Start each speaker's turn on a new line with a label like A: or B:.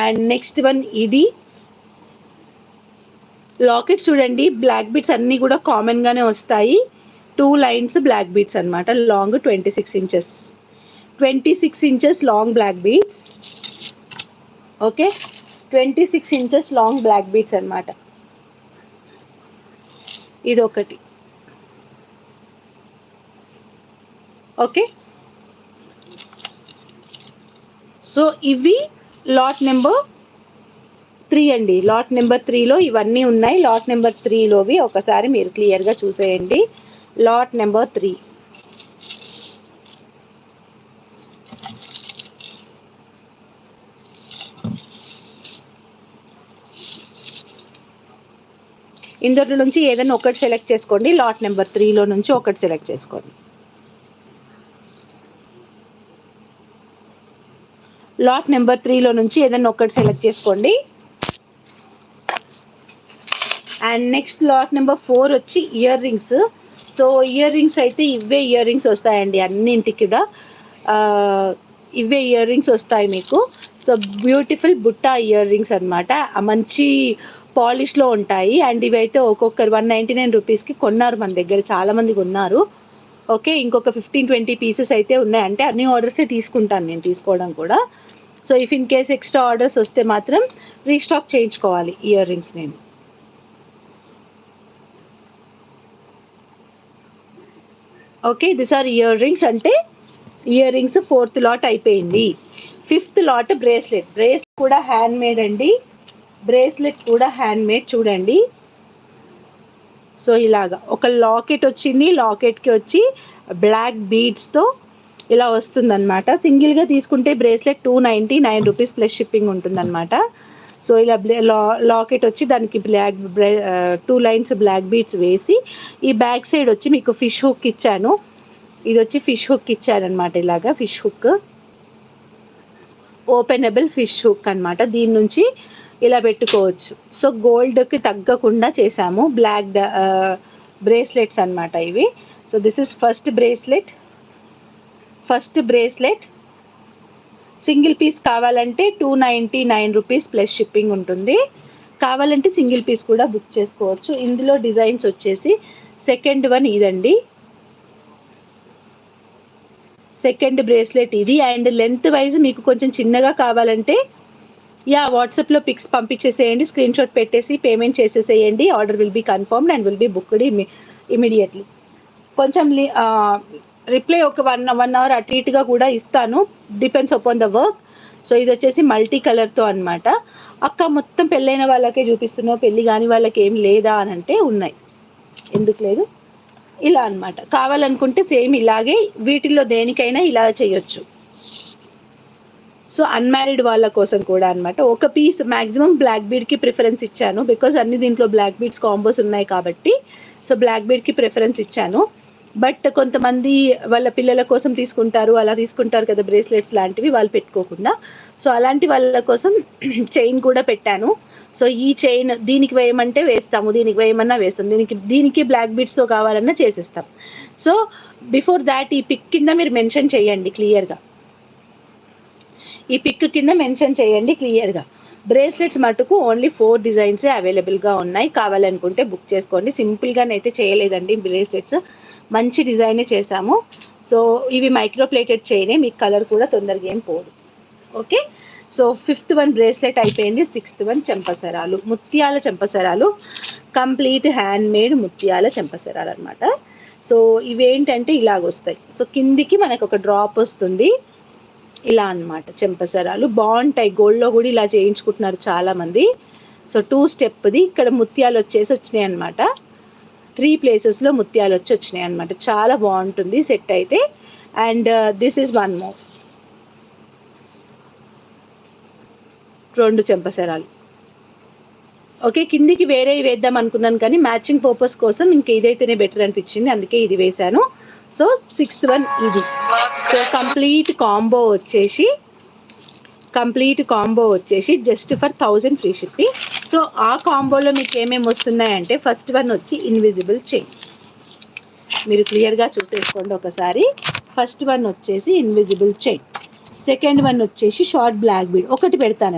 A: And next one ఇది locket చూడండి, black beads అన్నీ కూడా కామన్గానే వస్తాయి. 2 లైన్స్ బ్లాక్ బీడ్స్ అనమాట, long 26 inches, 26 inches long black beads. Okay, 26 inches long black beads అనమాట. ఇది ఒకటి. ఓకే, సో ఇవి లాట్ నెంబర్ 3 అండి. లాట్ నెంబర్ 3లో ఇవన్నీ ఉన్నాయి. లాట్ నెంబర్ 3లోవి ఒకసారి మీరు క్లియర్గా చూసేయండి. Lot number 3. ఇందులో నుంచి ఏదైనా ఒకటి సెలెక్ట్ చేసుకోండి. లాట్ నెంబర్ 3లో నుంచి ఒకటి సెలెక్ట్ చేసుకోండి. లాట్ నెంబర్ 3లో నుంచి ఏదైనా ఒకటి సెలెక్ట్ చేసుకోండి. అండ్ నెక్స్ట్ లాట్ నెంబర్ 4 వచ్చి ear rings. So ear rings అయితే ఇవే ఇయర్ రింగ్స్ వస్తాయండి అన్నింటికి కూడా. ఇవే ఇయర్ రింగ్స్ వస్తాయి మీకు. So beautiful Butta ear rings అనమాట, మంచి పాలిష్లో ఉంటాయి. అండ్ ఇవైతే ఒక్కొక్కరు 199 రూపీస్కి కొన్నారు మన దగ్గర, చాలామంది కొన్నారు. ఓకే, ఇంకొక 15-20 పీసెస్ అయితే ఉన్నాయి. అంటే అన్ని ఆర్డర్సే తీసుకుంటాను నేను, తీసుకోవడం కూడా. So if in case extra orders వస్తే మాత్రం రీస్టాక్ చేయించుకోవాలి ఇయర్ రింగ్స్ నేను. Okay, this are earrings. అంటే ఇయర్ రింగ్స్ 4th లాట్ అయిపోయింది. 5th lot bracelet. బ్రేస్లెట్ కూడా హ్యాండ్ మేడ్ అండి, బ్రేస్లెట్ కూడా హ్యాండ్ మేడ్ చూడండి. సో ఇలాగా ఒక లాకెట్ వచ్చింది, లాకెట్కి వచ్చి బ్లాక్ బీడ్స్తో ఇలా వస్తుందన్నమాట. సింగిల్గా తీసుకుంటే బ్రేస్లెట్ 299 రూపీస్ ప్లస్ షిప్పింగ్ ఉంటుందన్నమాట. సో ఇలా లాకెట్ వచ్చి దానికి 2 లైన్స్ బ్లాక్ బీడ్స్ వేసి, ఈ బ్యాక్ సైడ్ వచ్చి మీకు ఫిష్ హుక్ ఇచ్చాను. ఇది వచ్చి ఫిష్ హుక్ ఇచ్చారనమాట, ఇలాగా fish hook, openable fish hook అనమాట. దీని నుంచి ఇలా పెట్టుకోవచ్చు. సో గోల్డ్కి తగ్గకుండా చేసాము బ్లాక్ బ్రేస్లెట్స్ అనమాట ఇవి. So this is first bracelet. Single piece కావాలంటే 299 రూపీస్ ప్లస్ షిప్పింగ్ ఉంటుంది. కావాలంటే సింగిల్ పీస్ కూడా బుక్ చేసుకోవచ్చు. ఇందులో డిజైన్స్ వచ్చేసి సెకండ్ వన్ ఇదండి, సెకండ్ బ్రేస్లెట్ ఇది. అండ్ లెంత్ వైజ్ మీకు కొంచెం చిన్నగా కావాలంటే వాట్సాప్లో పిక్స్ పంపించేసేయండి, స్క్రీన్ షాట్ పెట్టేసి పేమెంట్ చేసేసేయండి. Order will be confirmed and will be booked immediately. కొంచెం రిప్లై ఒక 1 అవర్ అటు ఇటుగా కూడా ఇస్తాను, depends upon the work. So ఇది వచ్చేసి మల్టీ కలర్తో అనమాట. అక్క మొత్తం పెళ్ళైన వాళ్ళకే చూపిస్తున్నావు, పెళ్ళి కాని వాళ్ళకి ఏం లేదా అని అంటే ఉన్నాయి, ఎందుకు లేదు, ఇలా అనమాట. కావాలనుకుంటే సేమ్ ఇలాగే వీటిల్లో దేనికైనా ఇలా చేయొచ్చు. సో అన్మ్యారీడ్ వాళ్ళ కోసం కూడా అనమాట. ఒక పీస్ మ్యాక్సిమం బ్లాక్ బీడ్కి ప్రిఫరెన్స్ ఇచ్చాను, బికాజ్ అన్ని దీంట్లో బ్లాక్ బీడ్స్ కాంబోస్ ఉన్నాయి కాబట్టి. సో బ్లాక్ బీడ్కి ప్రిఫరెన్స్ ఇచ్చాను. బట్ కొంతమంది వాళ్ళ పిల్లల కోసం తీసుకుంటారు, అలా తీసుకుంటారు కదా బ్రేస్లెట్స్ లాంటివి, వాళ్ళు పెట్టుకోకుండా. సో అలాంటి వాళ్ళ కోసం చైన్ కూడా పెట్టాను. సో ఈ చైన్ దీనికి వేయమంటే వేస్తాము, దీనికి వేయమన్నా వేస్తాం, దీనికి బ్లాక్ బీడ్స్తో కావాలన్నా చేసేస్తాం. సో బిఫోర్ దాట్ ఈ పిక్ కింద మీరు మెన్షన్ చేయండి క్లియర్గా, ఈ పిక్ కింద మెన్షన్ చేయండి క్లియర్గా. బ్రేస్లెట్స్ మటుకు ఓన్లీ 4 డిజైన్సే అవైలబుల్గా ఉన్నాయి. కావాలనుకుంటే బుక్ చేసుకోండి. సింపుల్గానైతే చేయలేదండి బ్రేస్లెట్స్, మంచి డిజైనే చేశాము. సో ఇవి మైక్రో ప్లేటెడ్ చైనే, మీకు కలర్ కూడా తొందరగా ఏం పోదు. Okay, so 5th one bracelet అయిపోయింది. 6th వన్ చెంపసరాలు, ముత్యాల చెంపసరాలు, కంప్లీట్ హ్యాండ్ మేడ్ ముత్యాల చెంపసరాలు అనమాట. సో ఇవేంటంటే ఇలాగొస్తాయి. సో కిందికి మనకు ఒక డ్రాప్ వస్తుంది, ఇలా అనమాట. చెంపసరాలు బాగుంటాయి, గోల్డ్లో కూడా ఇలా చేయించుకుంటున్నారు చాలామంది. సో 2 స్టెప్ది ఇక్కడ ముత్యాలు వచ్చినాయి అనమాట. 3 ప్లేసెస్లో ముత్యాలు వచ్చినాయి అనమాట. చాలా బాగుంటుంది సెట్ అయితే. అండ్ దిస్ ఈజ్ 1 మోర్, 2 చెంపసరాలు. ఓకే, కిందికి వేరే వేద్దాం అనుకున్నాను కానీ మ్యాచింగ్ పర్పస్ కోసం ఇంక ఇదైతేనే బెటర్ అనిపించింది, అందుకే ఇది వేశాను. సో 6th వన్ ఇది. సో కంప్లీట్ కాంబో వచ్చేసి just for 1000 free shipping. So ఆ కాంబోలో మీకు ఏమేమి వస్తున్నాయంటే ఫస్ట్ వన్ వచ్చి ఇన్విజిబుల్ చైన్, మీరు క్లియర్గా చూసేసుకోండి ఒకసారి. ఫస్ట్ వన్ వచ్చేసి ఇన్విజిబుల్ చైన్, సెకండ్ వన్ వచ్చేసి షార్ట్ బ్లాక్ బీడ్. ఒకటి పెడతాను.